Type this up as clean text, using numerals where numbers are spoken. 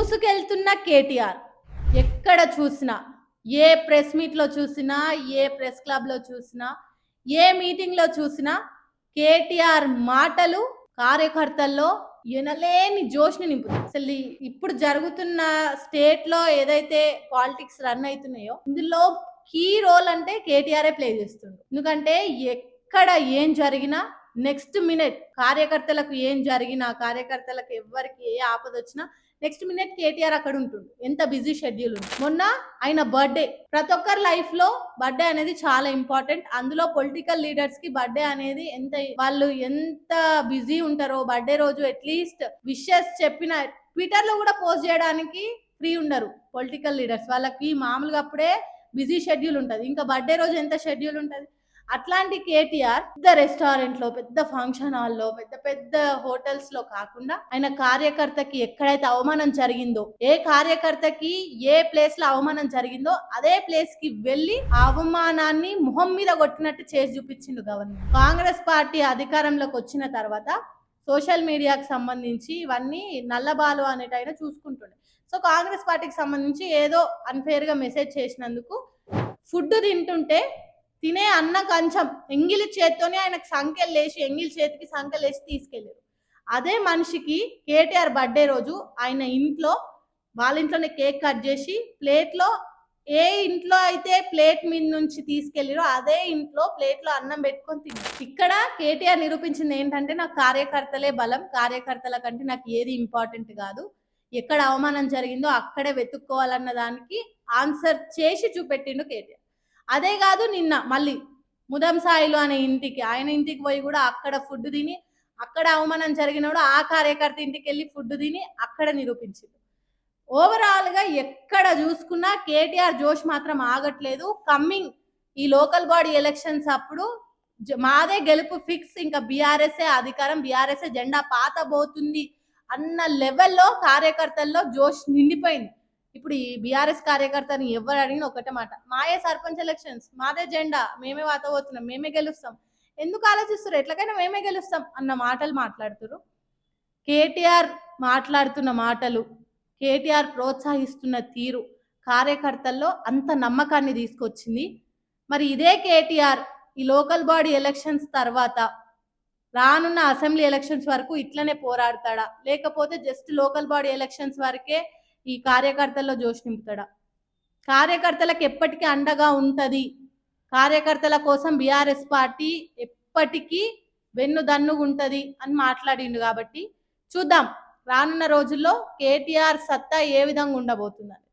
దూసుకెళ్తున్న కేటీఆర్ ఎక్కడ చూసినా, ఏ ప్రెస్ మీట్లో చూసినా, ఏ ప్రెస్ క్లబ్లో చూసినా, ఏ మీటింగ్లో చూసినా కేటీఆర్ మాటలు కార్యకర్తల్లో ఎనలేని జోష్ని నింపుతుంది. అసలు ఇప్పుడు జరుగుతున్న స్టేట్లో ఏదైతే పాలిటిక్స్ రన్ అవుతున్నాయో ఇందులో కీ రోల్ అంటే కేటీఆరే ప్లే చేస్తుండు. ఎందుకంటే ఎక్కడ ఏం జరిగినా నెక్స్ట్ మినిట్ కార్యకర్తలకు ఏం జరిగినా, కార్యకర్తలకు ఎవరికి ఏ ఆపద వచ్చినా నెక్స్ట్ మినిట్ కేటీఆర్ అక్కడ ఉంటుండు. ఎంత బిజీ షెడ్యూల్ ఉంది. మొన్న ఆయన బర్త్డే, ప్రతి ఒక్కరి లైఫ్ లో బర్త్డే అనేది చాలా ఇంపార్టెంట్. అందులో పొలిటికల్ లీడర్స్ కి బర్త్డే అనేది వాళ్ళు ఎంత బిజీ ఉంటారో, బర్త్డే రోజు అట్లీస్ట్ విషెస్ చెప్పిన ట్విట్టర్ లో కూడా పోస్ట్ చేయడానికి ఫ్రీ ఉండరు పొలిటికల్ లీడర్స్. వాళ్ళకి మామూలుగా అప్పుడే బిజీ షెడ్యూల్ ఉంటుంది, ఇంకా బర్త్డే రోజు ఎంత షెడ్యూల్ ఉంటుంది. అట్లాంటి కేటీఆర్ పెద్ద రెస్టారెంట్ లో, పెద్ద ఫంక్షన్ హాల్లో, పెద్ద పెద్ద హోటల్స్ లో కాకుండా ఆయన కార్యకర్తకి ఎక్కడైతే అవమానం జరిగిందో, ఏ కార్యకర్తకి ఏ ప్లేస్ లో అవమానం జరిగిందో అదే ప్లేస్ కి వెళ్లి అవమానాన్ని మొహం మీద కొట్టినట్టు చేసి చూపించిండు గవర్నమెంట్. కాంగ్రెస్ పార్టీ అధికారంలోకి వచ్చిన తర్వాత సోషల్ మీడియాకి సంబంధించి ఇవన్నీ నల్లబాలు అనేటైనా చూసుకుంటుండే. సో కాంగ్రెస్ పార్టీకి సంబంధించి ఏదో అన్ఫేర్ గా మెసేజ్ చేసినందుకు ఫుడ్ తింటుంటే తినే అన్న కొంచెం ఎంగిలి చేత్తోనే ఆయనకు సంఖ్యలేసి, ఎంగిలి చేతికి సంఖ్యలేసి తీసుకెళ్ళారు. అదే మనిషికి కేటీఆర్ బర్త్డే రోజు ఆయన ఇంట్లో, వాళ్ళ ఇంట్లోనే కేక్ కట్ చేసి ప్లేట్లో, ఏ ఇంట్లో అయితే ప్లేట్ మీద నుంచి తీసుకెళ్ళారో అదే ఇంట్లో ప్లేట్లో అన్నం పెట్టుకొని తిన్నారు. ఇక్కడ కేటీఆర్ నిరూపించింది ఏంటంటే నాకు కార్యకర్తలే బలం, కార్యకర్తల కంటే నాకు ఏది ఇంపార్టెంట్ కాదు, ఎక్కడ అవమానం జరిగిందో అక్కడే వెతుక్కోవాలన్న దానికి ఆన్సర్ చేసి చూపెట్టిండు కేటీఆర్. అదే కాదు, నిన్న మళ్ళీ ముదం సాయిలు అనే ఇంటికి, ఆయన ఇంటికి పోయి కూడా అక్కడ ఫుడ్ తిని, అక్కడ అవమానం జరిగినప్పుడు ఆ కార్యకర్త ఇంటికి వెళ్ళి ఫుడ్ తిని అక్కడ నిరూపించింది. ఓవరాల్ గా ఎక్కడ చూసుకున్నా కేటీఆర్ జోష్ మాత్రం ఆగట్లేదు. కమ్మింగ్ ఈ లోకల్ బాడీ ఎలక్షన్స్ అప్పుడు మాదే గెలుపు ఫిక్స్, ఇంకా బీఆర్ఎస్ఏ అధికారం, బీఆర్ఎస్ఏ జెండా పాతబోతుంది అన్న లెవెల్లో కార్యకర్తల్లో జోష్ నిండిపోయింది. ఇప్పుడు ఈ బీఆర్ఎస్ కార్యకర్తని ఎవరు అడిగినా ఒకటే మాట, మాయే సర్పంచ్ ఎలక్షన్స్, మాదే జెండా, మేమే వాతపోతున్నాం, మేమే గెలుస్తాం. ఎందుకు ఆలోచిస్తారు, ఎట్లకైనా మేమే గెలుస్తాం అన్న మాటలు మాట్లాడుతున్నారు. కేటీఆర్ మాట్లాడుతున్న మాటలు, కేటీఆర్ ప్రోత్సహిస్తున్న తీరు కార్యకర్తల్లో అంత నమ్మకాన్ని తీసుకొచ్చింది. మరి ఇదే కేటీఆర్ ఈ లోకల్ బాడీ ఎలక్షన్స్ తర్వాత రానున్న అసెంబ్లీ ఎలక్షన్స్ వరకు ఇట్లనే పోరాడతాడా, లేకపోతే జస్ట్ లోకల్ బాడీ ఎలక్షన్స్ వరకే ఈ కార్యకర్తల్లో జోష్ నింపుతాడా? కార్యకర్తలకు ఎప్పటికీ అండగా ఉంటది, కార్యకర్తల కోసం బీఆర్ఎస్ పార్టీ ఎప్పటికీ వెన్నుదన్నుగుంటది అని మాట్లాడిండు. కాబట్టి చూద్దాం రానున్న రోజుల్లో కేటీఆర్ సత్తా ఏ విధంగా ఉండబోతుందని.